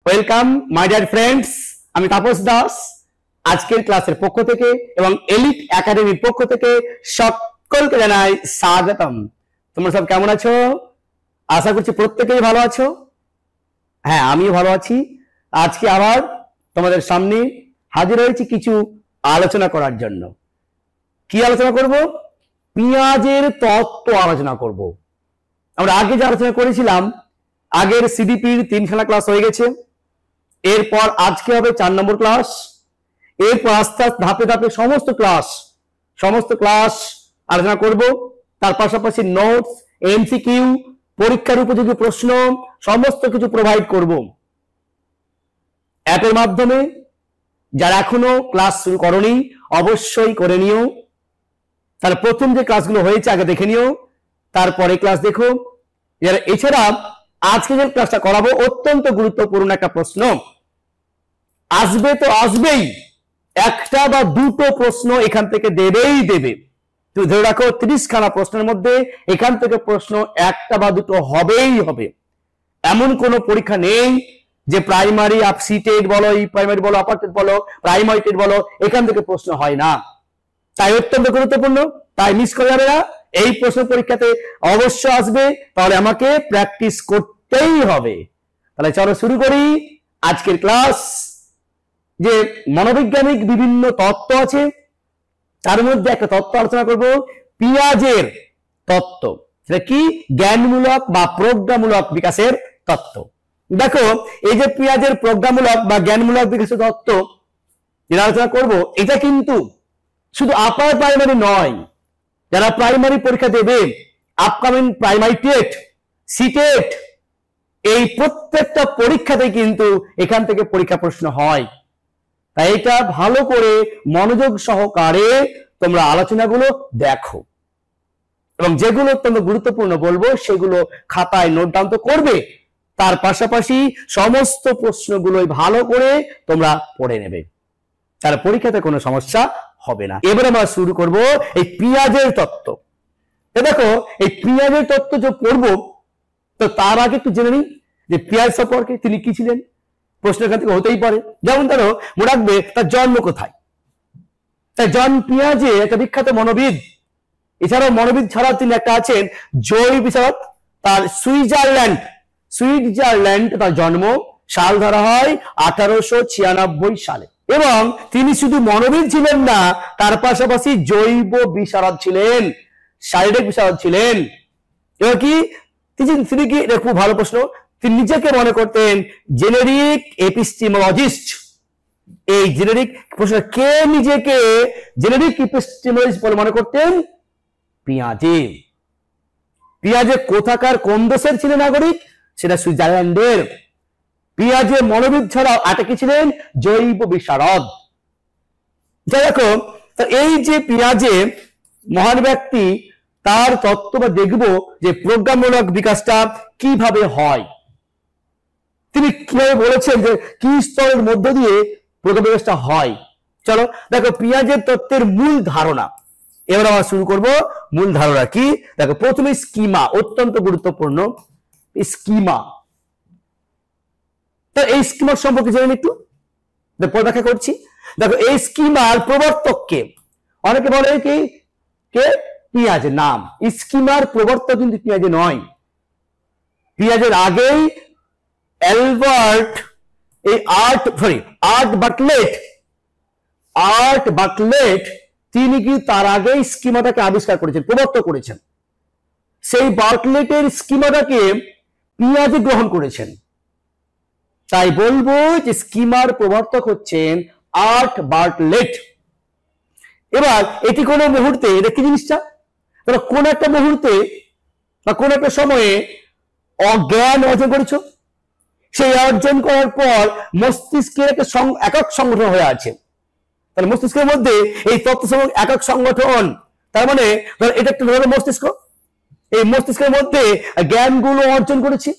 Welcome my dear friends, আমি তাপস দাস। আজকের ক্লাসের পক্ষ থেকে এবং এলিট একাডেমির পক্ষ থেকে সকলকে জানাই স্বাগতম। তোমরা সব কেমন আছো? আশা করছি প্রত্যেকেই ভালো আছো। হ্যাঁ, আমিও ভালো আছি। আজকে আবার তোমাদের সামনে হাজির হয়েছি কিছু আলোচনা করার জন্য। কি আলোচনা করব? পেঁয়াজের তত্ত্ব আলোচনা করব। আমরা আগে যে আলোচনা করেছিলাম, আগের সিডিপির 3খানা ক্লাস হয়ে গেছে। এরপর আজকে হবে 4 নম্বর ক্লাস। এরপর আস্তে আস্তে ধাপে ধাপে সমস্ত ক্লাস আলোচনা করব। তার পাশাপাশি নোটস, এমসিকিউ, পরীক্ষার উপযোগী প্রশ্ন সমস্ত কিছু প্রোভাইড করব অ্যাপের মাধ্যমে। যারা এখনো ক্লাস শুরু করনি অবশ্যই করে নিও। তার প্রথম যে ক্লাসগুলো হয়েছে আগে দেখে নিও, তারপরে ক্লাস দেখো। এছাড়া আজকে যে ক্লাসটা করাবো অত্যন্ত গুরুত্বপূর্ণ একটা প্রশ্ন আসবে, তো আসবেই। একটা বা দুটো প্রশ্ন এখান থেকে দেবেই দেবে। তুমি ধরে রাখো 30খানা প্রশ্নের মধ্যে এখান থেকে প্রশ্ন একটা বা দুটো হবেই হবে। এমন কোন পরীক্ষা নেই যে প্রাইমারি সি টেট বলো, প্রাইমারি বলো, আপার টেট বলো, প্রাইমারি টেট বলো, এখান থেকে প্রশ্ন হয় না। তাই অত্যন্ত গুরুত্বপূর্ণ, তাই মিস করা যাবে না। এই প্রশ্ন পরীক্ষাতে অবশ্য আসবে, তাহলে আমাকে প্র্যাকটিস করতেই হবে। তাহলে চলো শুরু করি আজকের ক্লাস। যে মনোবৈজ্ঞানিক বিভিন্ন তত্ত্ব আছে, তার মধ্যে একটা তত্ত্ব আলোচনা করব, পেঁয়াজের তত্ত্ব। সেটা কি? জ্ঞানমূলক বা প্রজ্ঞামূলক বিকাশের তত্ত্ব। দেখো, এই যে পেঁয়াজের প্রজ্ঞামূলক বা জ্ঞানমূলক বিকাশের তত্ত্ব যেটা আলোচনা করব, এটা কিন্তু শুধু আপার প্রাইমারি নয়। যারা প্রাইমারি পরীক্ষা দেবে, আপকামিং প্রাইমারি টেট, সিটেট, এই প্রত্যেকটা পরীক্ষাতে কিন্তু এখান থেকে পরীক্ষা প্রশ্ন হয়। তাই এটা ভালো করে মনোযোগ সহকারে তোমরা আলোচনাগুলো দেখো, এবং যেগুলো তোমরা গুরুত্বপূর্ণ বলবো সেগুলো খাতায় নোট ডাউন তো করবে। তার পাশাপাশি সমস্ত প্রশ্নগুলোই ভালো করে তোমরা পড়ে নেবে, তার পরীক্ষাতে কোনো সমস্যা হবে না। এবার আমরা শুরু করব এই পেঁয়াজের তত্ত্ব। দেখো, এই পেঁয়াজের তত্ত্ব যে পড়বো, তো তার আগে একটু জেনে নিই যে পেঁয়াজ সম্পর্কে তিনি কি ছিলেন। প্রশ্ন এখান থেকে হতেই পারে। যেমন ধরো, মনে রাখবে তার জন্ম কোথায়। তাই জন পিয়াজে একটা বিখ্যাত মনোবিদ। এছাড়াও মনোবিদ ছাড়াও তিনি একটা আছেন জৈব বিশারদ। তার সুইজারল্যান্ড তার জন্ম, সাল ধরা হয় 1896 সালে। এবং তিনি শুধু মনোবিদ ছিলেন না, তার পাশাপাশি জৈব বিশারদ ছিলেন, শারীরিক বিশারদ ছিলেন। এবং কি তিনি কি, খুব ভালো প্রশ্ন, তিনি নিজেকে মনে করতেন জেনেরিক এপিস্টিমোলজিস্ট। এই জেনেরিক প্রশ্ন, কে নিজেকে জেনেরিক এপিস্টিমোলজিস্ট বলে মনে করতেন? পেঁয়াজে কোথাকার কোন দেশের ছিলেন নাগরিক? সেটা সুইজারল্যান্ডের। পেঁয়াজে মনোবিদ ছাড়াও আটকে ছিলেন জৈব বিশারদ। যাই দেখো, এই যে পেঁয়াজে মহান ব্যক্তি, তার তত্ত্ব বা দেখবো যে প্রজ্ঞামূলক বিকাশটা কিভাবে হয়। তিনি কিভাবে বলেছেন যে কি স্তরের মধ্য দিয়ে প্রজ্ঞা বিকাশটা হয়। চলো দেখো, পেঁয়াজের তত্ত্বের মূল ধারণা। এবার আমরা শুরু করব। মূল ধারণা কি? দেখো, প্রথমে স্কিমা, অত্যন্ত গুরুত্বপূর্ণ স্কিমা। তো এই স্কিমা সম্পর্কে জেনে একটু ব্যাখ্যা করছি। দেখো, এই স্কিমার প্রবর্তক কে? অনেকে বলে কি কে? পেঁয়াজের নাম। স্কিমার প্রবর্তক কিন্তু পেঁয়াজে নয়। পেঁয়াজের আগেই আর্ট বাটলেট তিনি কি তার আগেই স্কিমাটাকে আবিষ্কার করেছেন, প্রবর্তক করেছেন। সেই বাটলেটের স্কিমাটাকে পেঁয়াজে গ্রহণ করেছেন। তাই বলবো যে স্কিমার প্রবর্তক হচ্ছেন আর্ট বাটলেট। এবার এটি কোন মুহূর্তে, এটা কি জিনিসটা, কোন একটা মুহূর্তে বা কোন একটা সময়ে অজ্ঞান অর্জন করেছ। সেই অর্জন করার পর মস্তিষ্কের একটা একক সংগঠন হয়ে আছে। তাহলে মস্তিষ্কের মধ্যে এই তত্ত্ব একক সংগঠন, তার মানে এটা একটা ধরনের মস্তিষ্ক। এই মস্তিষ্কের মধ্যে জ্ঞানগুলো অর্জন করেছি।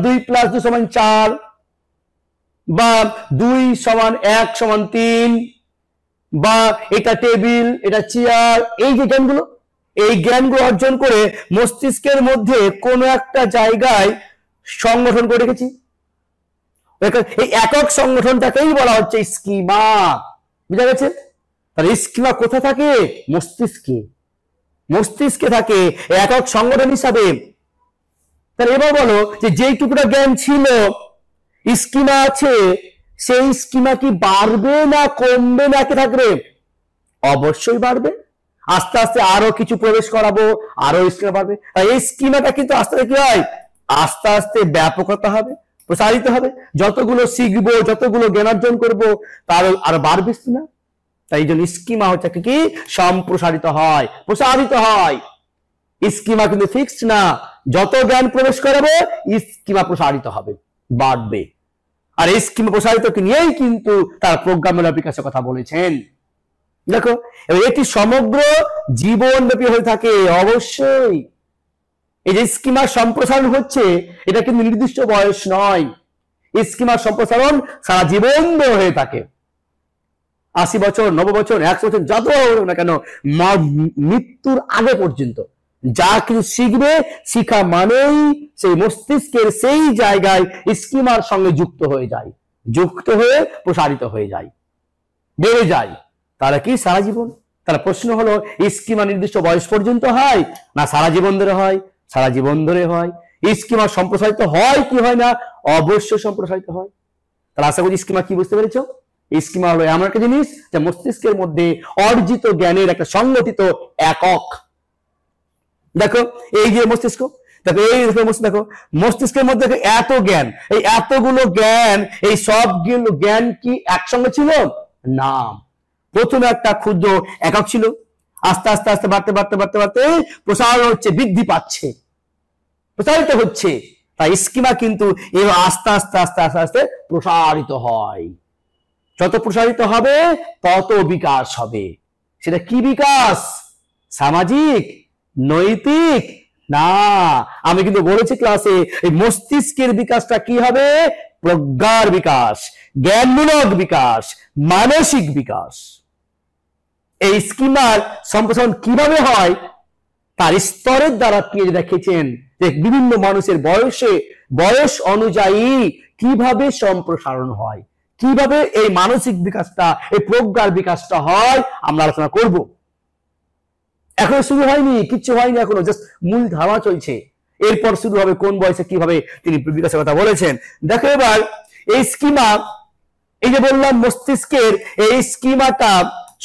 2 + 2 = 4, বা 2 = 1 = 3, বা এটা টেবিল, এটা চেয়ার, এই যে জ্ঞানগুলো, এই জ্ঞানগুলো অর্জন করে মস্তিষ্কের মধ্যে কোনো একটা জায়গায় সংগঠন করে রেখেছি। এই একক সংগঠনটাকেই বলা হচ্ছে স্কিমা। বুঝা গেছে? তাহলে স্কিমা কোথায় থাকে? মস্তিষ্কে, মস্তিষ্কে থাকে একক সংগঠন হিসাবে। তাহলে এবার বলো যে যেইটুকুটা জ্ঞান ছিল স্কিমা আছে, সেই স্কিমা কি বাড়বে না কমবে না কি থাকবে? অবশ্যই বাড়বে। আস্তে আস্তে আরো কিছু প্রবেশ করাবো, আরো স্কিমা বাড়বে। এই স্কিমাটা কিন্তু আস্তে আস্তে কি হয়? আস্তে আস্তে ব্যাপকতা হবে, প্রসারিত হবে। যতগুলো শিখবো, যতগুলো জ্ঞান অর্জন করবো, তার আরো বাড়বে না। তাই জন্য স্কিমা হচ্ছে কি সম্প্রসারিত হয়, প্রসারিত হয়। স্কিমা কিন্তু ফিক্সড না, যত জ্ঞান প্রবেশ করাবো স্কিমা প্রসারিত হবে, বাড়বে। আর এই স্কিমা প্রসারিতকে নিয়েই কিন্তু তার প্রোগ্রামের বিকাশের কথা বলেছেন। দেখো এটি সমগ্র জীবনব্যাপী হয়ে থাকে। অবশ্যই এই যে স্কিমার সম্প্রসারণ হচ্ছে, এটা কিন্তু নির্দিষ্ট বয়স নয়। স্কিমার সম্প্রসারণ সারা জীবন হয়ে থাকে। 80 বছর, 90 বছর, 100 বছর, যত না কেন, মৃত্যুর আগে পর্যন্ত যা কিছু শিখবে, শিখা মানেই সেই মস্তিষ্কের সেই জায়গায় স্কিমার সঙ্গে যুক্ত হয়ে যায়, যুক্ত হয়ে প্রসারিত হয়ে যায়, বেড়ে যায়। তাহলে কি সারা জীবন? তাহলে প্রশ্ন হলো স্কিমা নির্দিষ্ট বয়স পর্যন্ত হয় না সারা জীবন ধরে হয়? সারা জীবন ধরে হয়। স্কিমা সম্প্রসারিত হয় কি হয় না? অবশ্যই সম্প্রসারিত হয়। তাহলে আশা করি স্কিমা কি বুঝতে পেরেছো? স্কিমা হলো এমন একটা জিনিস যা মস্তিষ্কের মধ্যে অর্জিত জ্ঞানের একটা সংগঠিত একক। দেখো এই যে মস্তিষ্ক, দেখো এই দেখো মস্তিষ্কের মধ্যে এত জ্ঞান, এই এতগুলো জ্ঞান, এই সবগুলো জ্ঞান কি একসঙ্গে ছিল না। প্রথমে একটা ক্ষুদ্র একক ছিল, আস্তে আস্তে আস্তে বাড়তে বাড়তে বাড়তে বাড়তে প্রসারণ হচ্ছে, বৃদ্ধি পাচ্ছে, প্রসারিত হচ্ছে। তাই স্কিমা কিন্তু এবার আস্তে আস্তে আস্তে আস্তে আস্তে প্রসারিত হয়। যত প্রসারিত হবে তত বিকাশ হবে। সেটা কি বিকাশ? সামাজিক, নৈতিক না। আমি কিন্তু বলেছি ক্লাসে, এই মস্তিষ্কের বিকাশটা কি হবে? প্রজ্ঞার বিকাশ, জ্ঞানমূলক বিকাশ, মানসিক বিকাশ। এই স্কিমার সম্প্রসারণ কিভাবে হয় তার স্তরের দ্বারা পেয়ে দেখেছেন যে বিভিন্ন মানুষের বয়স অনুযায়ী কিভাবে সম্প্রসারণ হয়, কিভাবে এই মানসিক বিকাশটা, এই প্রজ্ঞার বিকাশটা হয়, আমরা আলোচনা করব। এখনো শুরু হয়নি, কিচ্ছু হয়নি এখনো, জাস্ট মূল ধারা চলছে। এরপর শুরু হবে কোন বয়সে কিভাবে তিনি বিকাশের কথা বলেছেন। দেখো এবার এই স্কিমা, এই যে বললাম মস্তিষ্কের এই স্কিমাটা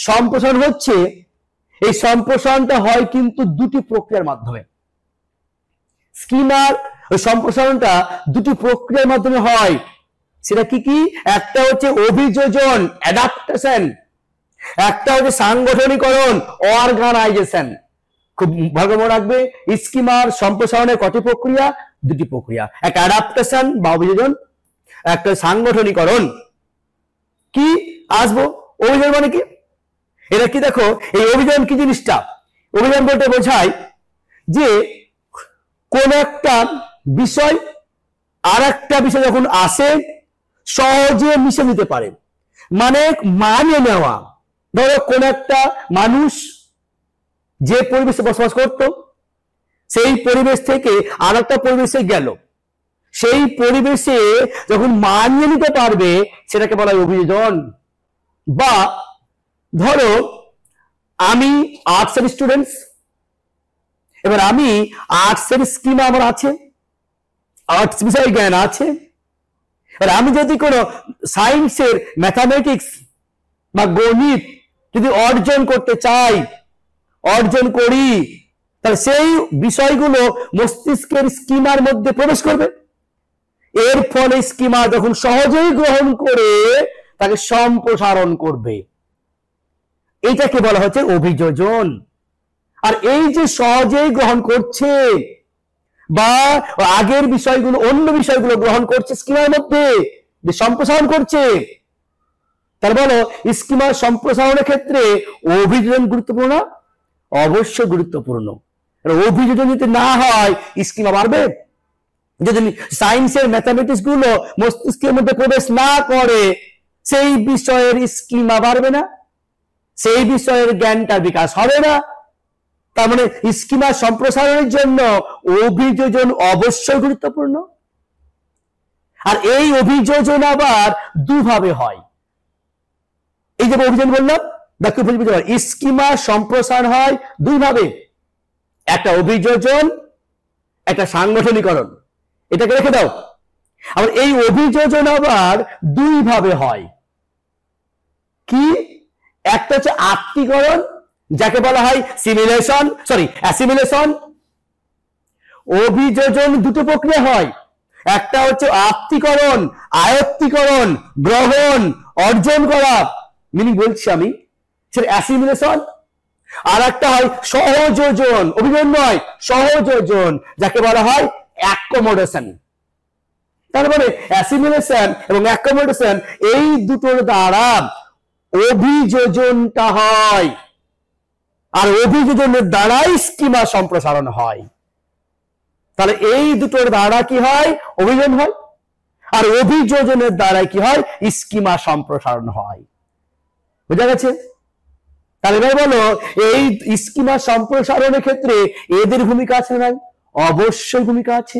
সম্প্রসারণ হচ্ছে, এই সম্প্রসারণটা হয় কিন্তু দুটি প্রক্রিয়ার মাধ্যমে। স্কিমার ওই সম্প্রসারণটা দুটি প্রক্রিয়ার মাধ্যমে হয়। সেটা কি কি? একটা হচ্ছে অভিযোজন, অ্যাডাপ্টেশন, একটা হচ্ছে সাংগঠনিকরণ, অর্গানাইজেশন। খুব ভালো মনে রাখবে, স্কিমার সম্প্রসারণের কটি প্রক্রিয়া? দুটি প্রক্রিয়া, একটা অ্যাডাপ্টেশন বা অভিযোজন, একটা সাংগঠনিকরণ। কি আসবো অভিযোজন মানে কি? এটা কি দেখো, এই অভিযোজন কি জিনিসটা? অভিযোজন বলতে বোঝায় যে কোন একটা বিষয় আর একটা বিষয় যখন আসে সহজে মিশে নিতে পারে, মানে মানিয়ে নেওয়া। ধরো কোন একটা মানুষ যে পরিবেশে বসবাস করত, সেই পরিবেশ থেকে আর একটা পরিবেশে গেল, সেই পরিবেশে যখন মানিয়ে নিতে পারবে সেটাকে বলা হয় অভিযোজন। বা ধরো আমি আর্টসের স্টুডেন্টস, এবার আমি আর্টসের স্কিমা আমার আছে, আর্টস বিষয়ে জ্ঞান আছে। এবার আমি যদি কোনো সায়েন্সের ম্যাথামেটিক্স বা গণিত যদি অর্জন করতে চাই, অর্জন করি, তাহলে সেই বিষয়গুলো মস্তিষ্কের স্কিমার মধ্যে প্রবেশ করবে। এর ফলে স্কিমা যখন সহজেই গ্রহণ করে তাকে সম্প্রসারণ করবে। এইটাকে বলা হচ্ছে অভিযোজন। আর এই যে সহজেই গ্রহণ করছে বা আগের বিষয়গুলো অন্য বিষয়গুলো গ্রহণ করছে স্কিমার মধ্যে, যে সম্প্রসারণ করছে, তার বলো স্কিমার সম্প্রসারণের ক্ষেত্রে অভিযোজন গুরুত্বপূর্ণ? অবশ্যই গুরুত্বপূর্ণ। অভিযোজন যদি না হয় স্কিমা বাড়বে। যদি সায়েন্সের ম্যাথামেটিক্স গুলো মস্তিষ্কের মধ্যে প্রবেশ না করে সেই বিষয়ের স্কিমা বাড়বে না, সেই বিষয়ের জ্ঞানটার বিকাশ হবে না। তার মানে স্কিমা সম্প্রসারণের জন্য অভিযোজন অবশ্যই গুরুত্বপূর্ণ। আর এই অভিযোজন আবার দুভাবে হয়। এই যে অভিযোজন বললাম, দেখো স্কিমা সম্প্রসারণ হয় দুইভাবে, একটা অভিযোজন, একটা সাংগঠনিকরণ। এটাকে রেখে দাও। আবার এই অভিযোজন আবার দুইভাবে হয়। কি? একটা হচ্ছে আত্তীকরণ, যাকে বলা হয় অ্যাসিমিলেশন। অভিযোজন দুটো প্রক্রিয়া হয়, একটা হচ্ছে আত্তীকরণ, আয়ত্তীকরণ, গ্রহণ, অর্জন করা, মিনিং বলছি আমি, সেটা অ্যাসিমিলেশন। আর একটা হয় সহযোজন, অভিযোজন নয়, সহযোজন, যাকে বলা হয় অ্যাকোমোডেশন। তার মানে অ্যাসিমিলেশন এবং অ্যাকোমোডেশন এই দুটোর দ্বারা অভিযোজনটা হয়, আর অভিযোজনের দ্বারাই স্কিমা সম্প্রসারণ হয়। তাহলে এই দুটোর দ্বারা কি হয়? অভিযোজন হয়, আর অভিযোজনের দ্বারাই কি হয়? স্কিমা সম্প্রসারণ হয়। বুঝা গেছে? তাহলে এবার বলো, এই স্কিমা সম্প্রসারণের ক্ষেত্রে এদের ভূমিকা আছে না? অবশ্যই ভূমিকা আছে।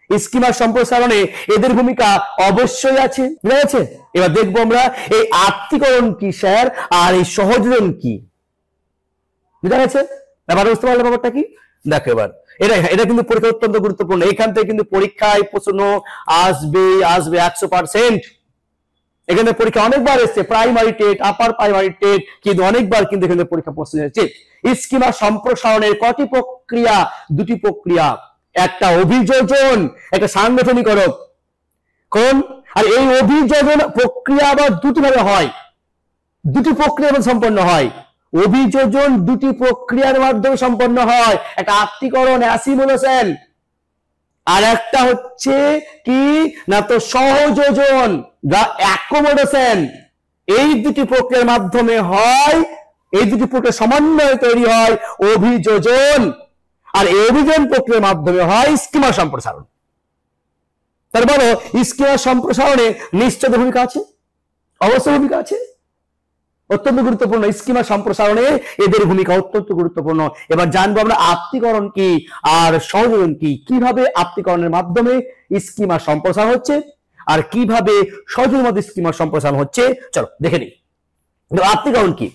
স্কিমা সম্প্রসারণে এদের ভূমিকা অবশ্যই আছে। বুঝা গেছে? এবার দেখবো আমরা এই আত্তীকরণ কি স্যার, আর এই সহযোজন কি। বুঝা গেছে? এবার বুঝতে পারলে ব্যাপারটা কি? দেখো এবার এটা কিন্তু পরীক্ষা অত্যন্ত গুরুত্বপূর্ণ। এখান থেকে কিন্তু পরীক্ষায় প্রশ্ন আসবে 100%। এখানে পরীক্ষা অনেকবার এসছে, primary TET, upper primary TET, কিন্তু অনেকবার কিন্তু এখানে পরীক্ষা প্রশ্ন এসেছে। স্কিমা সম্প্রসারণের কটি প্রক্রিয়া? দুটি প্রক্রিয়া, একটা অভিযোজন, একটা সাংগঠনিকরণ। কোন? আর এই অভিযোজন প্রক্রিয়া আবার দুটি ভাবে হয়, দুটি প্রক্রিয়া সম্পন্ন হয়। অভিযোজন দুটি প্রক্রিয়ার মাধ্যমে সম্পন্ন হয়, একটা আত্তীকরণ অ্যাসিমিলেশন, আর একটা হচ্ছে কি না তো সহযোজন বা অ্যাকোমোডেশন। এই দুটি প্রক্রিয়ার মাধ্যমে হয়, এই দুটি প্রক্রিয়া সমন্বয়ে তৈরি হয় অভিযোজন, আর এই অভিযোজন প্রক্রিয়ার মাধ্যমে হয় স্কিমা সম্প্রসারণ। তার বলো, স্কিমা সম্প্রসারণে নিশ্চিত ভূমিকা আছে, অবশ্যই ভূমিকা আছে, অত্যন্ত গুরুত্বপূর্ণ। স্কিমা সম্প্রসারণে এদের ভূমিকা অত্যন্ত গুরুত্বপূর্ণ। এবার জানবো আমরা আত্তীকরণ কি আর সহযোজন কি, কিভাবে আত্তীকরণের মাধ্যমে স্কিমা সম্প্রসারণ হচ্ছে আর কিভাবে সহযোগের মধ্যে স্কিমা সম্প্রসারণ হচ্ছে। চলো দেখে নিই আত্তীকরণ কি।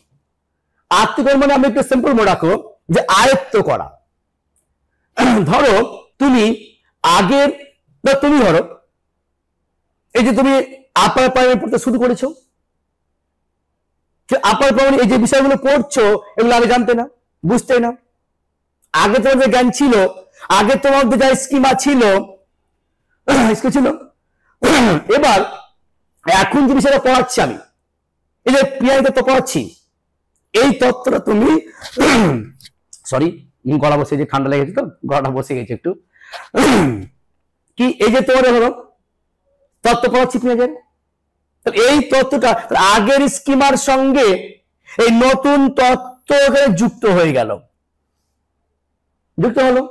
আত্তীকরণ মানে আমি একটু সিম্পল মনে রাখো যে আয়ত্ত করা। ধরো তুমি আগের, তুমি ধরো এই যে তুমি আপার প্রাইমারি পড়তে শুরু করেছো, আপার প্রাইমারি এই যে বিষয়গুলো পড়ছো এগুলো আগে জানতে না, বুঝতে না। আগে তোমার যে জ্ঞান ছিল, আগে তোমার যা স্কিমা ছিল, এবার এখন যে বিষয়টা পড়াচ্ছি আমি, এই যে পিআই তত্ত্ব পড়াচ্ছি, এই তত্ত্বটা তুমি সরি গলা বসে, যে ঠান্ডা লেগেছে তো গলাটা বসে গেছে একটু, কি এই যে তোমার হলো তত্ত্ব পড়াচ্ছি পিঁয়াজের, এই তত্ত্বটা আগের স্কিমার সঙ্গে এই নতুন তত্ত্ব যুক্ত হয়ে গেল, যুক্ত হলো।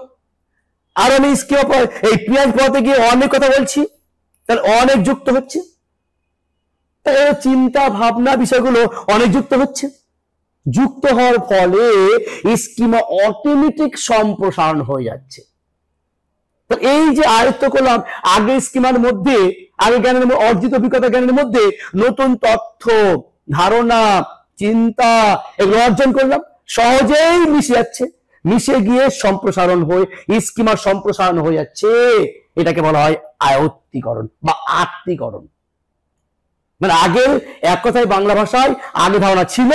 আর আমি স্কিমা এই পিঁয়াজ পড়াতে গিয়ে অনেক কথা বলছি, তাহলে অনেক যুক্ত হচ্ছে, তাই চিন্তা ভাবনা বিষয়গুলো অনেক যুক্ত হচ্ছে। যুক্ত হওয়ার ফলে স্কিমা অটোমেটিক সম্প্রসারণ হয়ে যাচ্ছে। তো এই যে আয়ত্ত করলাম আগে স্কিমার মধ্যে, আগে জ্ঞানের অর্জিত অভিজ্ঞতা জ্ঞানের মধ্যে নতুন তথ্য, ধারণা, চিন্তা এগুলো অর্জন করলাম, সহজেই মিশে যাচ্ছে, মিশে গিয়ে সম্প্রসারণ হয়ে স্কিমার সম্প্রসারণ হয়ে যাচ্ছে। এটাকে বলা হয় আয়ত্তীকরণ বা আত্তীকরণ। মানে আগের এক কথায় বাংলা ভাষায় আগে ধারণা ছিল,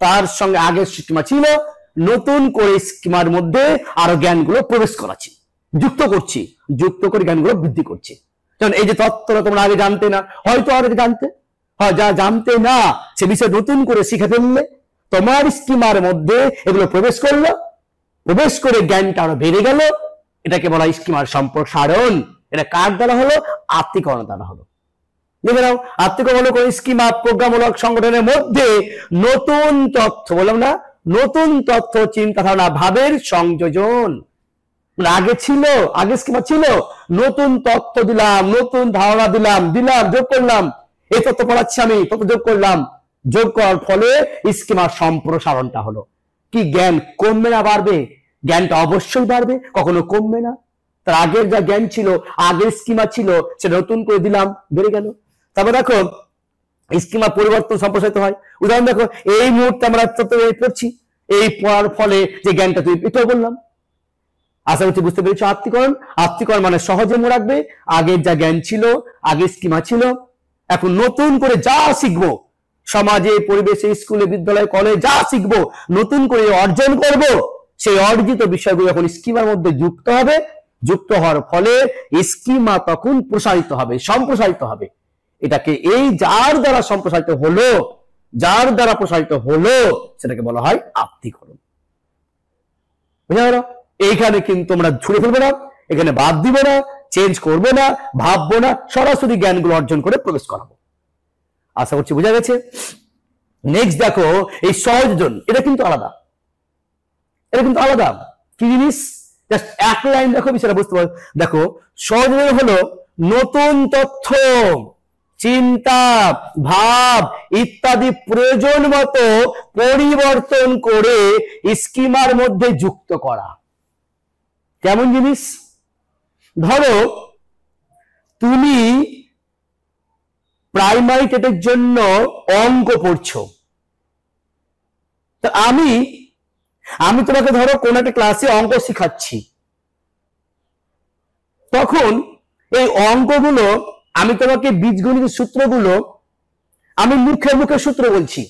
তার সঙ্গে আগের স্কিমা ছিল, নতুন করে স্কিমার মধ্যে আরো জ্ঞানগুলো প্রবেশ করাচ্ছি, যুক্ত করছি, যুক্ত করে জ্ঞানগুলো বৃদ্ধি করছি। কারণ এই যে তত্ত্বটা তোমরা আগে জানতে না, হয়তো আগে জানতে, হয় যা জানতে না সে বিষয় নতুন করে শিখে ফেললে, তোমার স্কিমার মধ্যে এগুলো প্রবেশ করলো, প্রবেশ করে জ্ঞানটা আরো বেড়ে গেল। এটাকে বলা স্কিমার সম্প্রসারণ। এটা কার দ্বারা হলো? আত্তীকরণ দ্বারা হলো। দেখে নাও, আত্তীকরণ হলো কোন স্কিমা প্রজ্ঞামূলক সংগঠনের মধ্যে নতুন তথ্য, বললাম না, নতুন তথ্য, চিন্তা ধারণা, ভাবের সংযোজন। আগে ছিল, আগে স্কিমা ছিল, নতুন তথ্য দিলাম, নতুন ধারণা দিলাম, যোগ করলাম, এই তথ্য পড়াচ্ছি আমি, তথ্য যোগ করলাম, যোগ করার ফলে স্কিমার সম্প্রসারণটা হলো। কি জ্ঞান কমবে না বাড়বে? জ্ঞানটা অবশ্যই বাড়বে, কখনো কমবে না। তার আগের যা জ্ঞান ছিল, আগের স্কিমা ছিল, সেটা নতুন করে দিলাম, বেড়ে গেল। তারপর দেখো স্কিমা পরিবর্তন সম্প্রসারিত হয়। উদাহরণ দেখো, এই মুহূর্তে আমরা পড়ছি, এই পড়ার ফলে যে জ্ঞানটা তুই এটাও বললাম। আশা করছি বুঝতে পেরেছো। আত্মীকরণ, আত্মীকরণ মানে সহজে মনে রাখবে, আগের যা জ্ঞান ছিল, আগের স্কিমা ছিল, এখন নতুন করে যা শিখবো, সমাজে, পরিবেশে, স্কুলে, বিদ্যালয়ে, কলেজে যা শিখবো, নতুন করে অর্জন করব, সেই অর্জিত বিষয়গুলো এখন স্কিমার মধ্যে যুক্ত হবে। যুক্ত হওয়ার ফলে স্কিমা তখন প্রসারিত হবে, সম্প্রসারিত হবে। এটাকে এই যার দ্বারা সম্প্রসারিত হলো, যার দ্বারা প্রসারিত হলো, সেটাকে বলা হয় আত্মীকরণ। বুঝা গেল? এইখানে কিন্তু আমরা ছুড়ে ফেলবো না, এখানে বাদ দিব না, চেঞ্জ করবো না, ভাববো না, সরাসরি জ্ঞানগুলো অর্জন করে প্রবেশ করাবো। আশা করছি বোঝা গেছে। নেক্সট দেখো, এই সহযোজন, এটা কিন্তু আলাদা, এটা কিন্তু আলাদা। কি জিনিস? জাস্ট এক লাইন দেখো, বিষয়টা বুঝতে পারো। দেখো, সহযোজন হলো নতুন তথ্য, চিন্তা, ভাব ইত্যাদি প্রয়োজন মতো পরিবর্তন করে স্কিমার মধ্যে যুক্ত করা। কেমন জিনিস? ধরো তুমি প্রাইমারি টেটের জন্য অঙ্ক পড়ছো, তো আমি তোমাকে ধরো কোন একটা ক্লাসে অঙ্ক শেখাচ্ছি, তখন এই অঙ্কগুলো আমি তোমাকে বীজগণিতের সূত্রগুলো আমি মুখে মুখে সূত্র বলছি,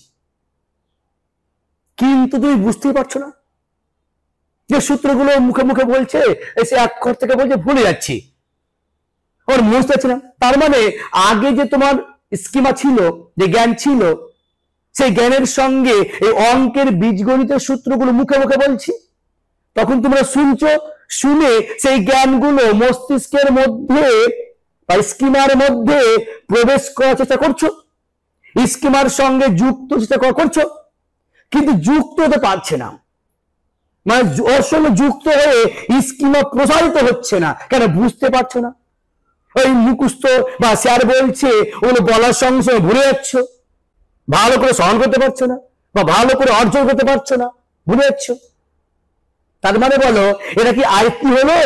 কিন্তু তুমি বুঝতেই পারছো না যে সূত্রগুলো মুখে মুখে বলছে, এসে এক ঘর থেকে বলছে, ভুলে যাচ্ছি, ওর বুঝতে পারছি না। তার মানে আগে যে তোমার স্কিমা ছিল, যে জ্ঞান ছিল, সেই জ্ঞানের সঙ্গে এই অঙ্কের বীজগণিতের সূত্রগুলো মুখে মুখে বলছি, তখন তোমরা শুনছো, শুনে সেই জ্ঞানগুলো মস্তিষ্কের মধ্যে বা স্কিমার মধ্যে প্রবেশ করার চেষ্টা করছো, স্কিমার সঙ্গে যুক্ত চেষ্টা করছো, কিন্তু যুক্ত হতে পারছে না। মানে ওর সঙ্গে যুক্ত হয়ে স্কিমা প্রসারিত হচ্ছে না। কেন? বুঝতে পারছো না। ওই মুখস্থ বা স্যার বলছে, ওগুলো বলার সঙ্গে সঙ্গে ভুলে যাচ্ছ, ভালো করে সহন করতে পারছো না, বা ভালো করে অর্জন করতে পারছো না, ভুলে যাচ্ছ। তার মানে বলো, এটা কি আয়ত্তি হলো?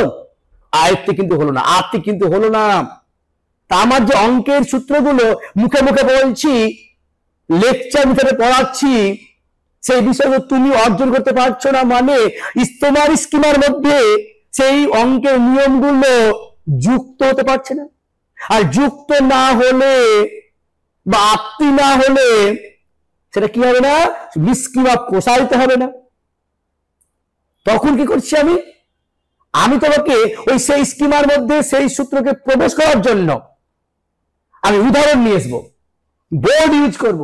আয়ত্তি কিন্তু হলো না, আত্মি কিন্তু হলো না। তা আমার যে অঙ্কের সূত্রগুলো মুখে মুখে বলছি, লেকচার ভিতরে পড়াচ্ছি, সেই বিষয়গুলো তুমি অর্জন করতে পারছো না, মানে তোমার স্কিমার মধ্যে সেই অঙ্কের নিয়মগুলো যুক্ত হতে পারছে না। আর যুক্ত না হলে বা আত্মি না হলে সেটা কি হবে না? স্কিমা প্রসারিত হবে না। তখন কি করছি আমি তোমাকে ওই সেই স্কিমার মধ্যে সেই সূত্রকে প্রবেশ করার জন্য আমি উদাহরণ নিয়ে আসবো, বোর্ড ইউজ করব,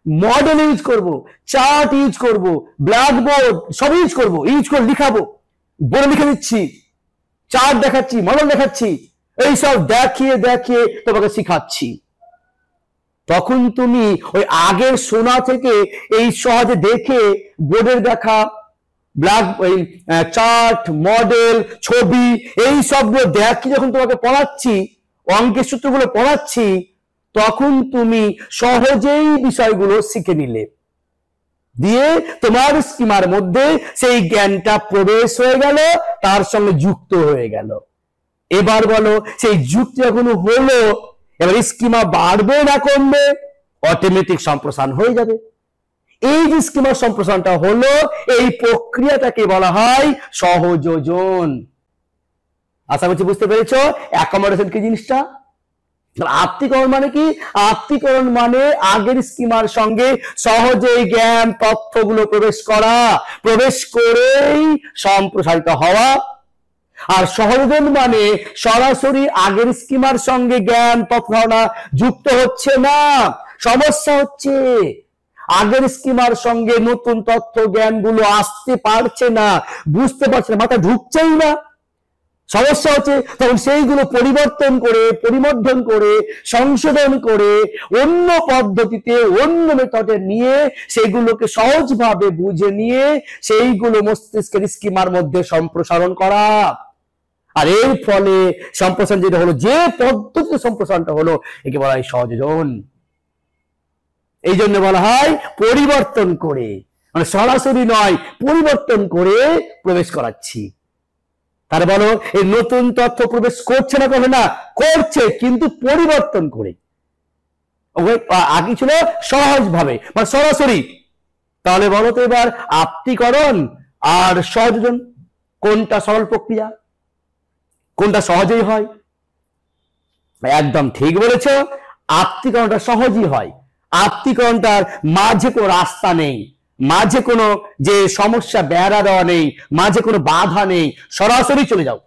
মডেল ইউজ করব, চার্ট ইউজ করব, ব্ল্যাক বোর্ড সব ইউজ করে লিখাবো, বোর্ডে লিখে দিচ্ছি, চার্ট দেখাচ্ছি, মডেল দেখাচ্ছি, এইসব দেখিয়ে দেখিয়ে তোমাকে শিখাচ্ছি। তখন তুমি ওই আগের শোনা থেকে এই সহজে দেখে বোর্ডের দেখা, ব্ল্যাক চার্ট, মডেল, ছবি, এই সবগুলো দেখিয়ে যখন তোমাকে পড়াচ্ছি, অঙ্কের সূত্রগুলো পড়াচ্ছি, তখন তুমি সহজেই বিষয়গুলো শিখে নিলে, দিয়ে তোমার স্কিমার মধ্যে সেই জ্ঞানটা প্রবেশ হয়ে গেল, তার সঙ্গে যুক্ত হয়ে গেল। এবার বলো, সেই যুক্ত যখন হলো, এবার স্কিমা বাড়বে না কমবে? অটোমেটিক সম্প্রসারণ হয়ে যাবে। এই যে স্কিমার সম্প্রসারণটা হলো, এই প্রক্রিয়াটাকে বলা হয় সহযোজন। আশা করছি বুঝতে পেরেছো অ্যাকোমোডেশন কি জিনিসটা। আত্মীকরণ মানে কি? আত্মীকরণ মানে আগের স্কিমার সঙ্গে সহজেই জ্ঞান তথ্যগুলো প্রবেশ করা, প্রবেশ করেই সম্প্রসারিত হওয়া। আর সহযোজন মানে সরাসরি আগের স্কিমার সঙ্গে জ্ঞান তথ্য যুক্ত হচ্ছে না, সমস্যা হচ্ছে। আগের স্কিমার সঙ্গে নতুন তথ্য জ্ঞানগুলো আসতে পারছে না, বুঝতে পারছে না, মাথা ঢুকছেই না, সমস্যা হচ্ছে। তখন সেইগুলো পরিবর্তন করে, পরিবর্ধন করে, সংশোধন করে, অন্য পদ্ধতিতে, অন্য মেথডে নিয়ে সেইগুলোকে সহজভাবে বুঝে নিয়ে সেইগুলো মস্তিষ্কের স্কিমার মধ্যে সম্প্রসারণ করা। আর এর ফলে সম্প্রসারণ যেটা হলো, যে পদ্ধতিতে সম্প্রসারণটা হলো, একে বলা হয় সহযোজন। এই জন্য বলা হয় পরিবর্তন করে, মানে সরাসরি নয়, পরিবর্তন করে প্রবেশ করাচ্ছি। তার বলো এই নতুন তথ্য প্রবেশ করছে না, করে না করছে, কিন্তু পরিবর্তন করে। আগে ছিল সহজভাবে মানে সরাসরি। তাহলে বলো তো এবার আত্মীকরণ আর সহযোজন কোনটা সরল প্রক্রিয়া, কোনটা সহজেই হয়? একদম ঠিক বলেছ, আত্মীকরণটা সহজই হয়। আত্মীকরণটার মাঝে কোনো রাস্তা নেই, মাঝে কোনো যে সমস্যা বেড়া দেওয়া নেই, মাঝে কোনো বাধা নেই, সরাসরি চলে যাও।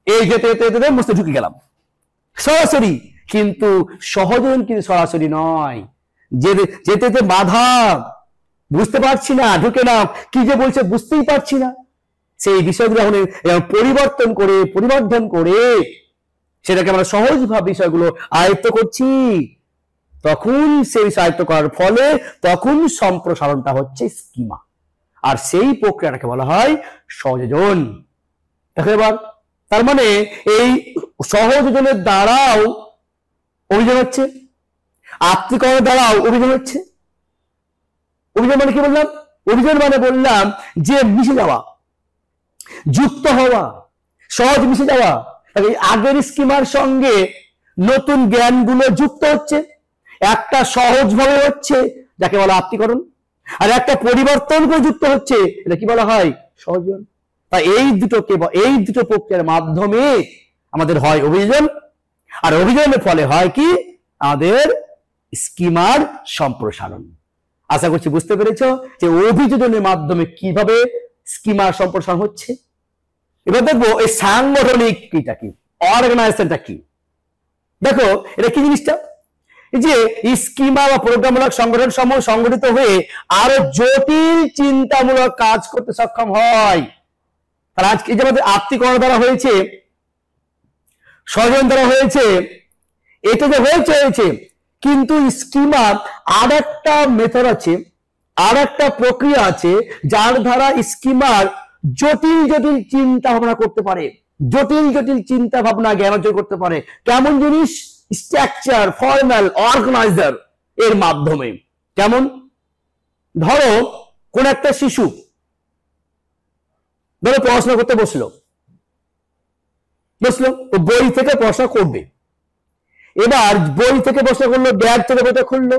এই যেতে যেতে যেতে মুসতে ঢুকে গেলাম সরাসরি। কিন্তু সহযোজন কিন্তু সরাসরি নয়, যেতে যেতে বাধা, বুঝতে পারছি না, ঢুকে না, কি যে বলছে বুঝতেই পারছি না। সেই বিষয়গুলো পরিবর্তন করে পরিবর্ধন করে সেটাকে আমরা সহজভাবে বিষয়গুলো আয়ত্ত করছি, তখন সেই আয়ত্ত করার ফলে তখন সম্প্রসারণটা হচ্ছে স্কিমা, আর সেই প্রক্রিয়াটাকে বলা হয় সহযোজন। দেখো এবার, তার মানে এই সহযোজনের দ্বারাও অভিযোজন হচ্ছে, আত্মীকরণের দ্বারাও অভিযোজন হচ্ছে। অভিযোজন মানে কি বললাম? অভিযোজন মানে বললাম যে মিশে যাওয়া, যুক্ত হওয়া, সহজ মিশে যাওয়া। আগের স্কিমার সঙ্গে নতুন জ্ঞানগুলো যুক্ত হচ্ছে, একটা সহজভাবে হচ্ছে যাকে বলা আত্মীকরণ, আর একটা পরিবর্তন করে যুক্ত হচ্ছে, এটা কি বলা হয় সহযোজন। তাই এই দুটো প্রক্রিয়ার মাধ্যমে আমাদের হয় অভিযোজন, আর অভিযোজনের ফলে হয় কি আমাদের স্কিমার সম্প্রসারণ। আশা করছি বুঝতে পেরেছো যে অভিযোজনের মাধ্যমে কিভাবে স্কিমার সম্প্রসারণ হচ্ছে। এবার দেখবো এই সাংগঠনিক কিটা কি, অর্গানাইজেশনটা কি। দেখো এটা কি জিনিসটা, যে স্কিমা বা প্রোগ্রামমূলক সংগঠন সমূহ সংগঠিত হয়ে আরো জটিল চিন্তামূলক কাজ করতে সক্ষম হয়। আর আজকে যে আমাদের আত্মীকরণ দ্বারা হয়েছে, সহযোজন দ্বারা হয়েছে, এটা যে হয়েছে, কিন্তু স্কিমার আর একটা মেথড আছে, আর একটা প্রক্রিয়া আছে যার দ্বারা স্কিমার জটিল জটিল চিন্তা ভাবনা করতে পারে, জটিল জটিল চিন্তা ভাবনা জ্ঞান অর্জন করতে পারে। কেমন জিনিস? স্ট্রাকচার, ফর্মাল, অর্গানাইজার এর মাধ্যমে। কেমন? ধরো কোন একটা শিশু ধরো পড়াশোনা করতে বসলো, তো বই থেকে পড়াশোনা করবে। এবার বই থেকে পড়াশোনা করলো, ব্যাগ থেকে বইটা খুললো,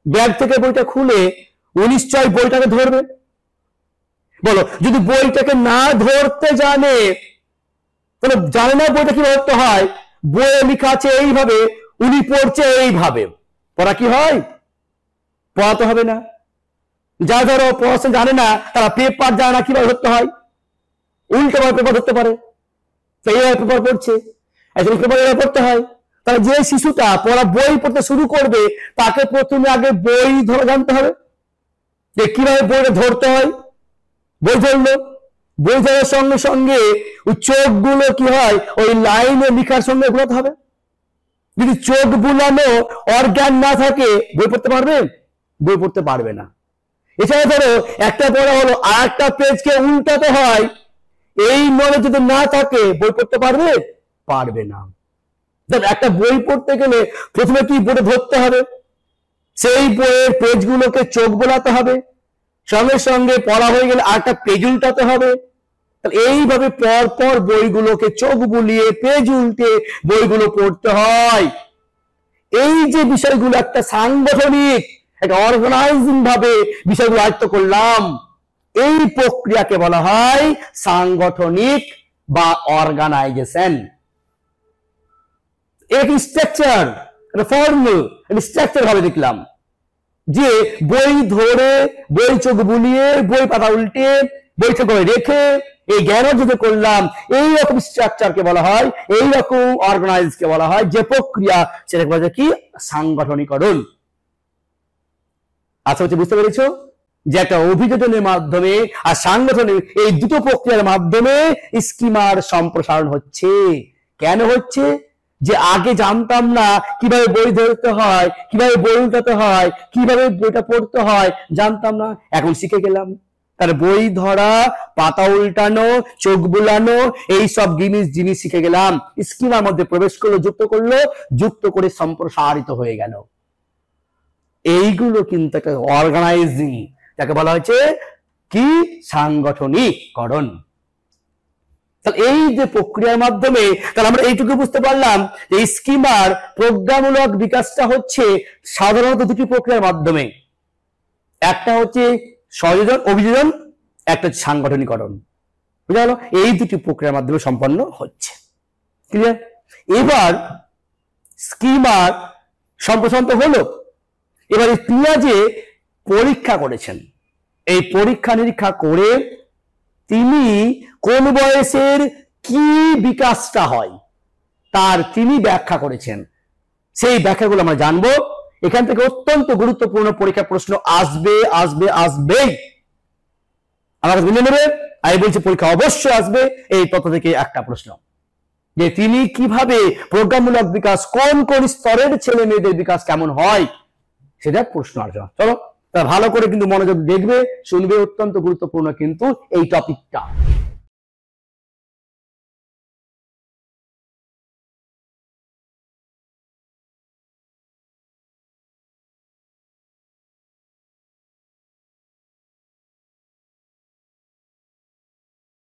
ব্যাগ থেকে বইটা খুলে ও নিশ্চয় বইটাকে ধরবে। বলো, যদি বইটাকে না ধরতে জানে, তাহলে জানে না বইটা কি ধরতে হয়, বইয়ে লেখা আছে এইভাবে, উনি পড়ছে এইভাবে, পড়া কি হয়? পড়াতে হবে না। যা ধরো পড়াশোনা জানে না, তারা পেপার জানে না কিভাবে ধরতে হয়, উল্টো পেপার ধরতে পারে, তো এইভাবে পেপার পড়ছে, পেপার এভাবে পড়তে হয়। তাহলে যে শিশুটা পড়া বই পড়তে শুরু করবে, তাকে প্রথমে আগে বই ধরে জানতে হবে, যে কিভাবে বইটা ধরতে হয়। বই ধরলো, বই ধরার সঙ্গে সঙ্গে ওই চোখগুলো কি হয়, ওই লাইনে লেখার সঙ্গে ঘুরাতে হবে। যদি চোখ বুলানো অর্গান না থাকে, বই পড়তে পারবে? বই পড়তে পারবে না। এছাড়া ধরো একটা পড়া হলো, আর একটা পেজকে উল্টাতে হয়, এই মনে যদি না থাকে, বই পড়তে পারবে? পারবে না। একটা বই পড়তে গেলে প্রথমে কি বইটা ধরতে হবে, সেই বইয়ের পেজগুলোকে চোখ বোলাতে হবে, সঙ্গে সঙ্গে পড়া হয়ে গেলে আরেকটা পেজ উল্টাতে হবে। এইভাবে পর পর বইগুলোকে চোখ বুলিয়ে পেজ উল্টে বইগুলো পড়তে হয়। এই যে বিষয়গুলো একটা সাংগঠনিক, একটা অর্গানাইজিং ভাবে বিষয়গুলো আয়ত্ত করলাম, এই প্রক্রিয়াকে বলা হয় সাংগঠনিক বা অর্গানাইজেশন। এক স্ট্রাকচার, ফর্মুল, স্ট্রাকচার ভাবে দেখলাম যে বই ধরে, বই চোখ বুলিয়ে, বই পাতা উল্টে, বই চোখ রেখে এই জ্ঞান অর্জন করলাম। এইরকম স্ট্রাকচারকে বলা হয়, এইরকম অর্গানাইজকে বলা হয় যে প্রক্রিয়া, সেটাকে বলা যায় কি সাংগঠনিকরণ। আচ্ছা হচ্ছে বুঝতে পেরেছো যে একটা অভিযোজনের মাধ্যমে আর সাংগঠনিক এই দুটো প্রক্রিয়ার মাধ্যমে স্কিমার সম্প্রসারণ হচ্ছে। কেন হচ্ছে? যে আগে জানতাম না কিভাবে বই ধরতে হয়, কিভাবে বই উল্টাতে হয়, কিভাবে বইটা পড়তে হয়, জানতাম না, এখন শিখে গেলাম। তার বই ধরা, পাতা উল্টানো, চোখ বুলানো, এই সব জিনিস শিখে গেলাম। স্কিমার মধ্যে প্রবেশ করলো, যুক্ত করে সম্প্রসারিত হয়ে গেল। এইগুলো কিন্তু একটা অর্গানাইজিং, যাকে বলা হয়েছে কি সাংগঠনিকরণ। তাহলে এই যে প্রক্রিয়ার মাধ্যমে তাহলে আমরা এইটুকু বুঝতে পারলাম যে স্কিমার প্রজ্ঞামূলক বিকাশটা হচ্ছে সাধারণত দুটি প্রক্রিয়ার মাধ্যমে, একটা হচ্ছে সংযোজন অভিযোজন, একটা হচ্ছে সাংগঠনিকরণ। বুঝা গেল? এই দুটি প্রক্রিয়ার মাধ্যমে সম্পন্ন হচ্ছে। ক্লিয়ার? এবার স্কিমার সম্প্রসারিত হলো। এবার পিয়াজে পরীক্ষা করেছেন, এই পরীক্ষা নিরীক্ষা করে তিনি কোন বয়সের কি বিকাশটা হয় তার তিনি ব্যাখ্যা করেছেন। সেই ব্যাখ্যাগুলো আমরা জানবো। এখান থেকে অত্যন্ত গুরুত্বপূর্ণ পরীক্ষা প্রশ্ন আসবে আসবে আসবেই। আমার বুঝে নেবে, আমি বলছি পরীক্ষা অবশ্যই আসবে এই তথ্য থেকে একটা প্রশ্ন, যে তিনি কিভাবে প্রজ্ঞামূলক বিকাশ, কোন কোন স্তরের ছেলে মেয়েদের বিকাশ কেমন হয় সেটা প্রশ্ন আলোচনা। চলো তা ভালো করে কিন্তু মনোযোগ দেখবে, শুনবে, অত্যন্ত গুরুত্বপূর্ণ কিন্তু এই টপিকটা।